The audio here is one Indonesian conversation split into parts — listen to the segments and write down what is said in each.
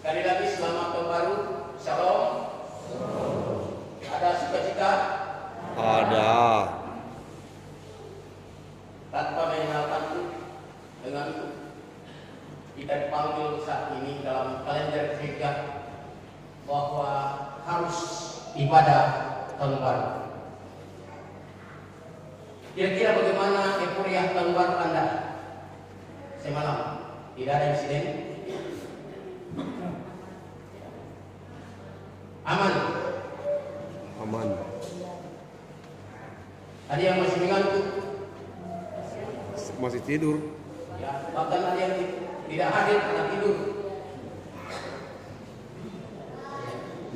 Sekali lagi selamat tahun baru. Shalom. Ada sukacita? Ada. Tanpa mengenalkanku denganku, kita dipanggil saat ini dalam kalender gereja bahwa harus ibadah tahun baru. Kira-kira bagaimana euforia tahun baru Anda semalam? Tidak ada insiden? Aman? Aman. Ada yang masih mengantuk? Masih tidur. Ya, bahkan ada yang tidak hadir karena tidur.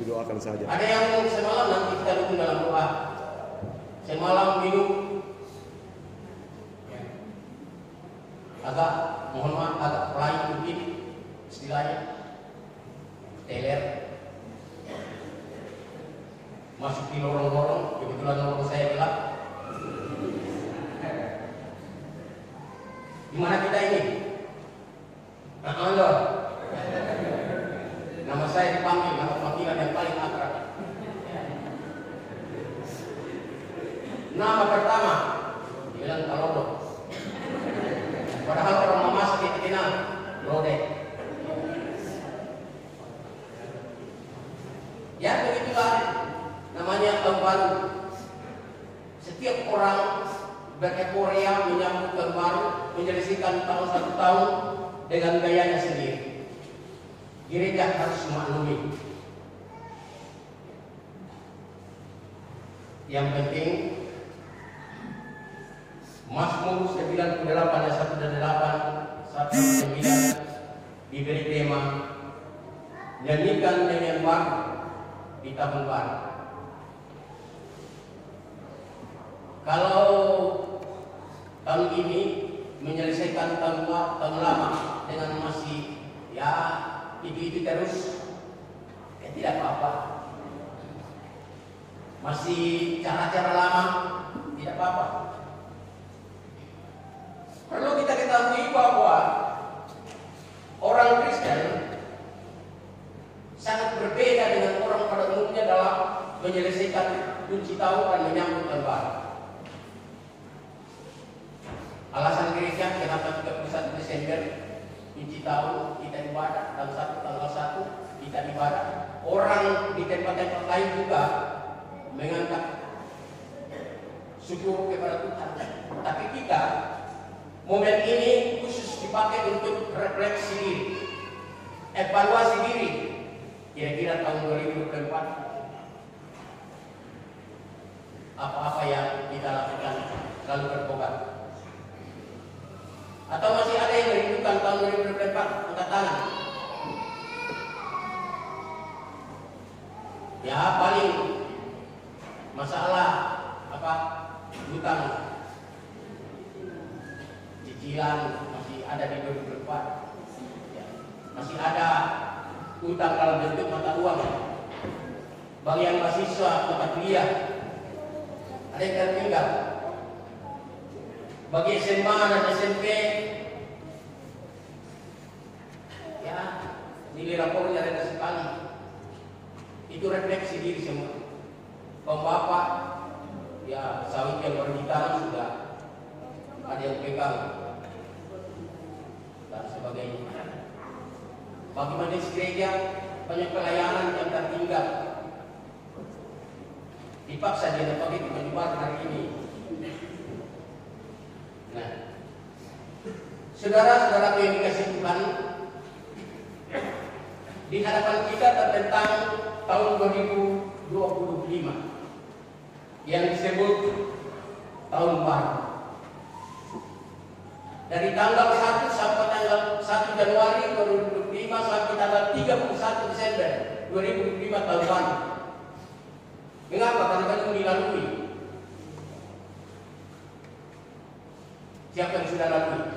Didoakan saja. Ada yang semalam nanti kita dukung dalam doa. Semalam minum agak, mohon maaf, agak lain mungkin istilahnya teler, masuk di lorong-lorong, kebetulan lorong saya gelap. Di mana kita ini? Anda. Nama saya dipanggil, nama panggilan yang paling akrab. Nama pertama dibilang Kalodo. Padahal orang Mamas kita kenal Lode. Ya begitulah namanya tahun baru. Setiap orang bereporia menyambut tahun baru, menyelesaikan tahun satu tahun dengan gayanya sendiri. Gereja harus memaklumi. Yang penting Mazmur 98 ayat 1 dan 8 1 dan 9 diberi tema nyanyikan nyanyian baru di tahun baru. Kalau tahun ini menyelesaikan tahun lama dengan masih ya itu terus, ya tidak apa-apa. Masih cara-cara lama, tidak apa-apa. Perlu kita ketahui bahwa orang Kristen sangat berbeda dengan orang pada umumnya dalam menyelesaikan kunci tahun dan menyambut tahun baru. Alasan gereja kenapa 31 Desember kunci tahun kita ibadah, tanggal 1 kita ibadah. Orang di tempat-tempat lain juga mengangkat syukur kepada Tuhan. Tapi kita momen ini khusus dipakai untuk refleksi diri, evaluasi diri. Kira-kira tahun 2024 apa-apa yang kita lakukan lalu bertobat? Atau masih ada yang merindukan tahun 2024? Angkat tangan. Ya paling masalah apa? Hutang, cicilan masih ada di 2024. Ya. Masih ada hutang dalam bentuk mata uang. Bagi yang mahasiswa tempat kuliah ada yang tertinggal. Bagi SMA dan SMP, ya nilai rapornya rendah sekali. Itu refleksi diri semua. Kaum bapak, ya sawit yang baru ditanam sudah ada yang pegang dan sebagainya. Bagi majelis gereja banyak pelayanan yang tertinggal. Dipaksa dia dapat itu menyebar hari ini. Nah, saudara-saudara yang dikasih Tuhan, di hadapan kita tertentang tahun 2025 yang disebut tahun baru. Dari tanggal 1 sampai tanggal 1 Januari 2025 sampai tanggal 31 Desember 2025 tahun baru. Mengapa? Karena kan dilalui. Siapa yang sudah lalui?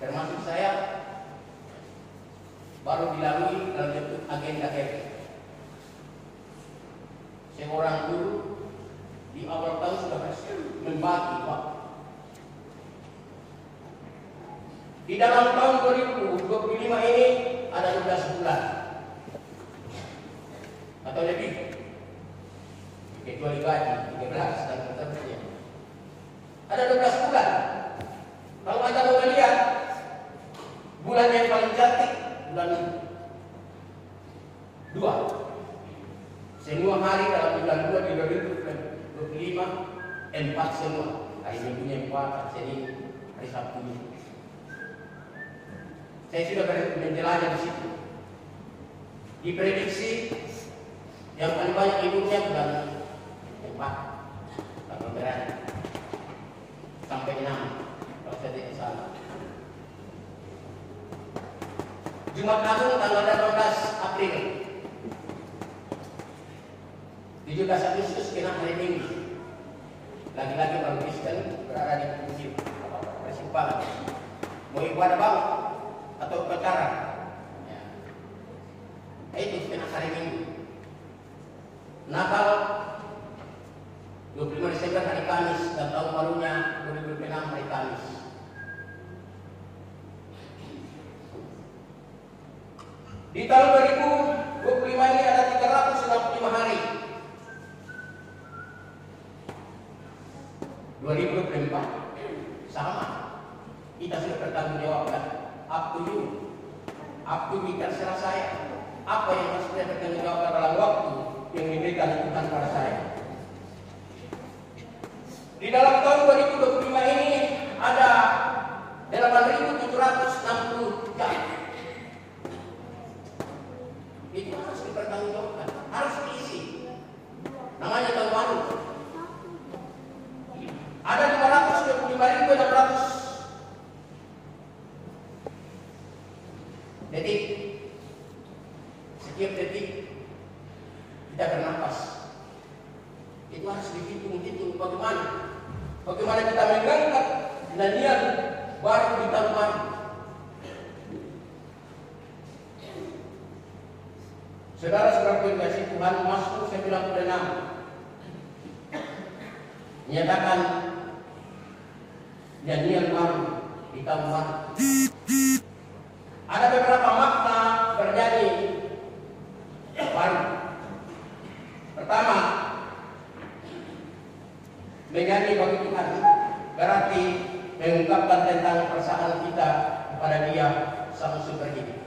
Termasuk saya, baru dilalui dalam bentuk agenda KP. Seorang guru di awal tahun sudah berhasil membagi waktu. Di dalam tahun 2025 ini ada 12 bulan atau lebih, kecuali gaji 13 dan seterusnya. Ada 12 bulan. Kalau kita mau melihat bulan yang paling cantik, bulan 2. Semua hari dalam bulan 2 di 2025 4 semua. Hari Minggunya 4, hari Senin, hari Sabtu. Saya sudah menjelajah di situ. Diprediksi yang paling banyak ibunya bulan 4, tanggal merah sampai 6, kalau saya tidak salah. Jumat Agung tanggal 18 April, 17 Agustus kena hari Minggu. Lagi-lagi orang Kristen berada di musim persimpangan, mau ibadah bang atau upacara, ya. Itu kena hari Minggu. Natal 25 Desember hari Kamis dan tahun barunya 2026 hari Kamis. Di tahun 2025 ini ada 365 hari. 2024 sama. Kita sudah bertanggung jawabkan. Up to you. Up to me, terserah saya. Apa yang harus saya bertanggung jawabkan dalam waktu yang diberikan Tuhan pada saya. Di dalam tahun 2025 ini ada 8.760 jam. Itu harus dipertanggungjawabkan, harus diisi. Namanya tahun baru. Ada 525.600 detik. Setiap detik kita bernafas. Itu harus dihitung-hitung bagaimana kita mengangkat nyanyian baru di tahun baru. Saudara-saudara kasih Tuhan, Mazmur 96 menyatakan nyanyian baru di tahun baru. Ada beberapa makna bernyanyi baru. Pertama, menyanyi bagi Tuhan berarti mengungkapkan tentang perasaan kita kepada Dia sang sumber hidup.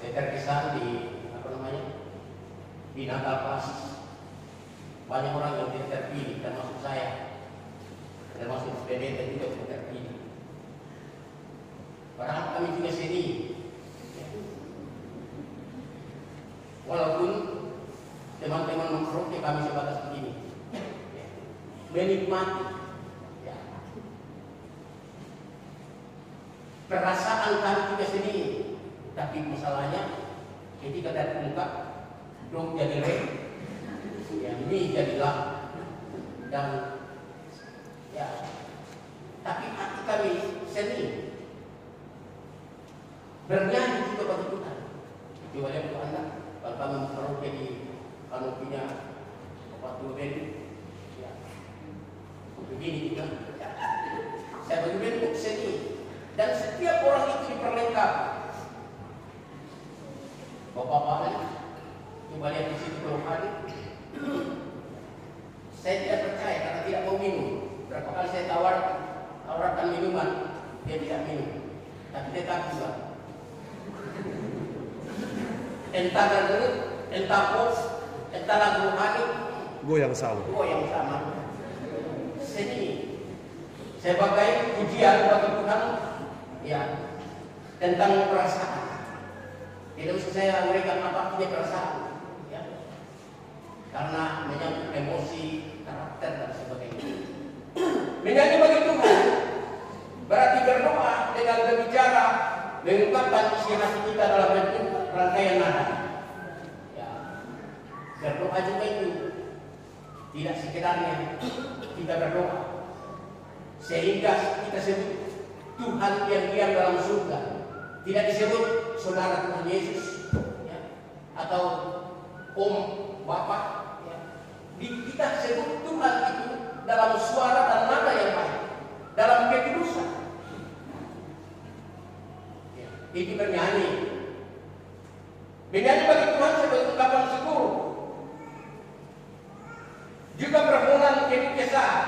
Terkesan di di Natal Klasis banyak orang yang tidak terpilih, termasuk saya, termasuk pendeta juga tidak terpilih. Padahal kami juga seni, walaupun teman-teman mengkroke kami sebatas begini, menikmati perasaan kami juga seni. Tapi masalahnya ketika terungkap dong jadi re, ini jadilah dan tapi hati kami seni bernyanyi juga bagi Tuhan. Coba lihat untuk Anda, kalau kamu taruh jadi kanopinya Bapak Tuhan, begini juga. Saya bagi bentuk seni dan setiap orang itu diperlengkapi. Bapak-bapak, coba lihat di situ kalau hari. Saya tidak percaya karena tidak mau minum. Berapa kali saya tawarkan minuman, dia tidak minum. Tapi dia tak juga. Entah gerut, entah pos, entah lagu hari. Goyang sama. Seni. Sebagai ujian bagi Tuhan, tentang perasaan. Tidak usah saya memberikan apa punya perasaan, karena menyangkut emosi, karakter dan sebagainya. Menyanyi bagi Tuhan berarti berdoa dengan berbicara, mengungkapkan isi hati kita dalam bentuk rangkaian nada. Berdoa juga itu tidak sekedarnya kita berdoa sehingga kita sebut Tuhan yang diam dalam surga, tidak disebut saudara Tuhan Yesus atau Om Bapak. Kita sebut Tuhan itu dalam suara dan nada yang baik, dalam ketulusan. itu bernyanyi. Bernyanyi bagi Tuhan sebagai ungkapan syukur. Juga permohonan hidup sehat.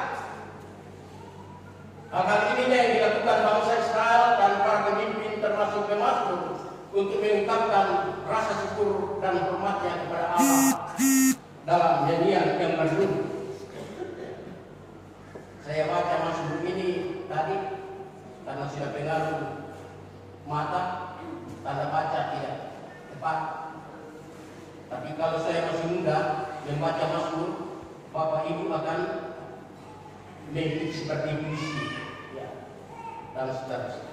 Hal-hal ini yang dilakukan bangsa Israel dan para pemimpin termasuk pemazmur untuk mengungkapkan rasa syukur dan hormatnya kepada Allah dalam nyanyian yang merdu. Saya baca mazmur ini tadi karena sudah pengaruh mata, tanda baca tidak tepat. Tapi kalau saya masih muda membaca mazmur, Bapak Ibu akan mengikuti seperti puisi, ya, dan seterusnya.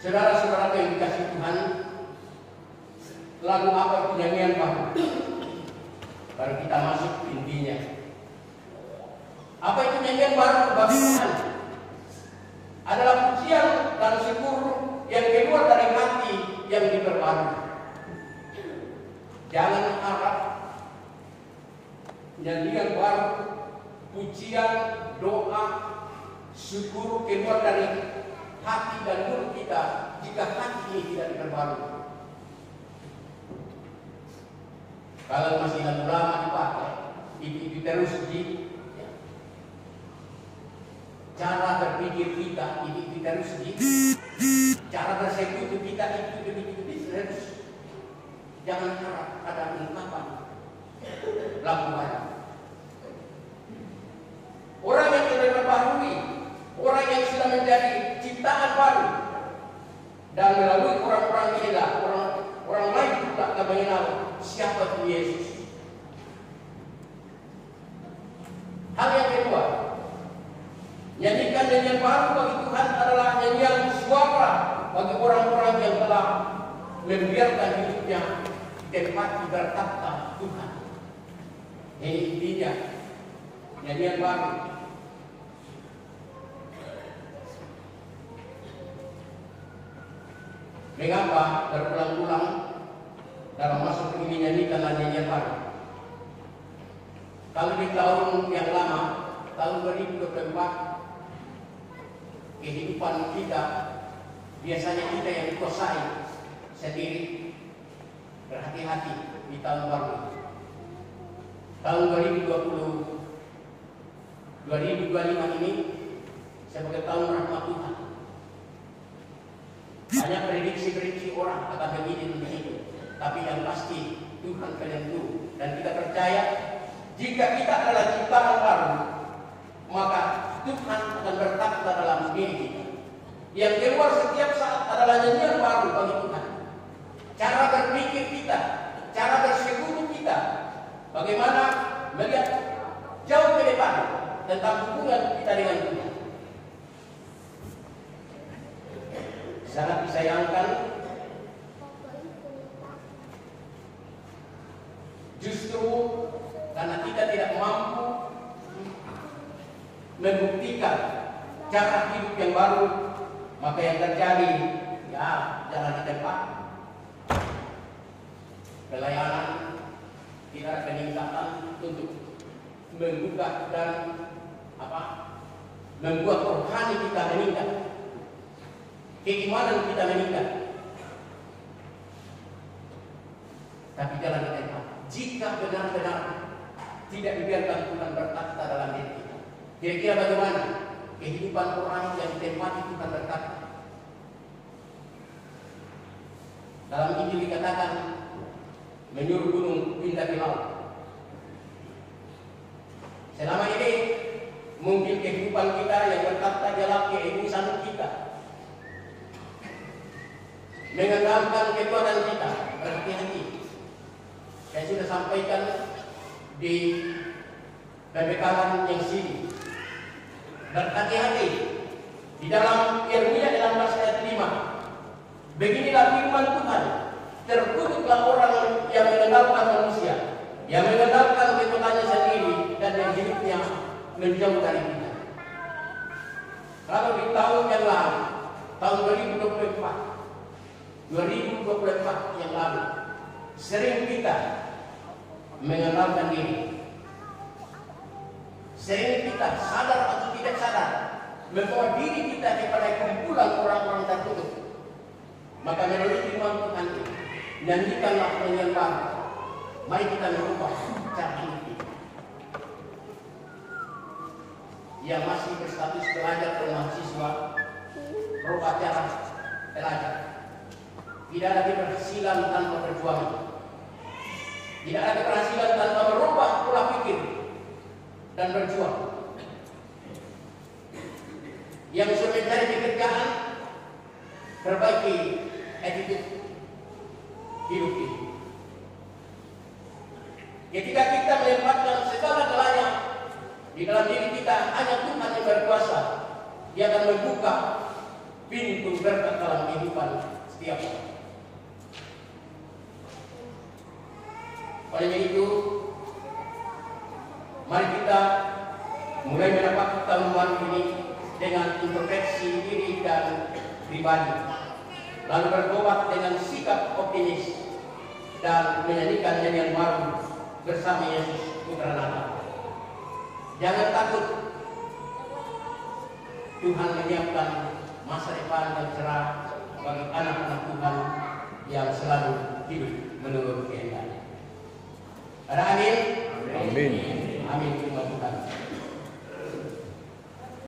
Saudara-saudara yang dikasih Tuhan, lagu apa itu nyanyian baru? Baru kita masuk intinya. Apa itu nyanyian baru bagi Tuhan? Adalah pujian dan syukur yang keluar dari hati yang diperbarui. Jangan harap nyanyian baru, pujian, doa, syukur keluar dari hati dan mulut kita jika hati ini tidak diperbarui. Kalau masih lagu lama dipakai, itu terus di cara berpikir kita, itu terus di cara bersekutu kita itu terus. Jangan harap ada ungkapan lagu baru. Orang yang sudah diperbarui, orang yang sudah menjadi ciptaan baru, dan melalui orang-orang inilah orang lain juga akan mengenal siapa itu Yesus. Hal yang kedua, nyanyikan nyanyian baru bagi Tuhan adalah nyanyian suara bagi orang-orang yang telah membiarkan hidupnya tempat berkata Tuhan. Ini intinya nyanyian baru. Mengapa berulang-ulang dalam masuk ini nyanyikan nyanyian baru? Kalau di tahun yang lama, tahun 2024, kehidupan kita biasanya kita yang kuasai sendiri, berhati-hati di tahun baru. Tahun 2025 ini sebagai tahun rahmat Tuhan. Banyak prediksi-prediksi orang akan begini dan begitu, tapi yang pasti Tuhan penentu, dan kita percaya jika kita adalah ciptaan baru, maka Tuhan akan bertakhta dalam diri kita. Yang keluar setiap saat adalah nyanyian baru bagi Tuhan. Cara berpikir kita, cara bersekutu kita, bagaimana melihat jauh ke depan tentang hubungan kita dengan Tuhan. Sangat disayangkan, justru karena kita tidak mampu membuktikan cara hidup yang baru, maka yang terjadi ya jalan di tempat, pelayanan tidak ada peningkatan untuk membuka dan membuat rohani kita meningkat, keimanan kita meningkat. Tapi jalan di tempat, jika benar-benar tidak dibiarkan Tuhan bertakhta dalam diri kita, kira-kira bagaimana kehidupan orang yang ditempati Tuhan bertakhta? Dalam Injil dikatakan menyuruh gunung pindah ke laut. Selama ini mungkin kehidupan kita yang bertakhta dalam keegoisan kita, mengandalkan kekuatan kita, berhati-hati. Saya sudah sampaikan di pembekalan yang sini, berhati-hati. Di dalam Yeremia 16 ayat 5, beginilah firman Tuhan, terkutuklah orang yang mengandalkan manusia, yang mengandalkan kekuatannya sendiri, dan yang hidupnya menjauh dari kita. Kalau di tahun yang lalu, tahun 2024 yang lalu, sering kita mengandalkan diri, sering kita sadar atau tidak sadar membawa diri kita kepada kumpulan orang-orang tertutup, Nyanyikanlah nyanyian baru. Mari kita merubah cara hidup yang masih berstatus pelajar atau mahasiswa. Merubah cara belajar. Tidak ada keberhasilan tanpa perjuangan. Tidak ada keberhasilan tanpa merubah pola pikir dan berjuang. Yang sudah mencari pekerjaan, perbaiki attitude hidup ini. Ketika kita menempatkan segala galanya di dalam diri kita, hanya Tuhan yang berkuasa. Dia akan membuka pintu berkat dalam kehidupan setiap orang. Oleh itu, mari kita mulai mendapat tahun ini dengan introspeksi diri dan pribadi, lalu bertobat dengan sikap optimis dan menyanyikan nyanyian baru bersama Yesus Putra Allah. Jangan takut, Tuhan menyiapkan masa depan yang cerah bagi anak-anak Tuhan yang selalu hidup menurut kehendaknya. Ada amin? Amin. Amin.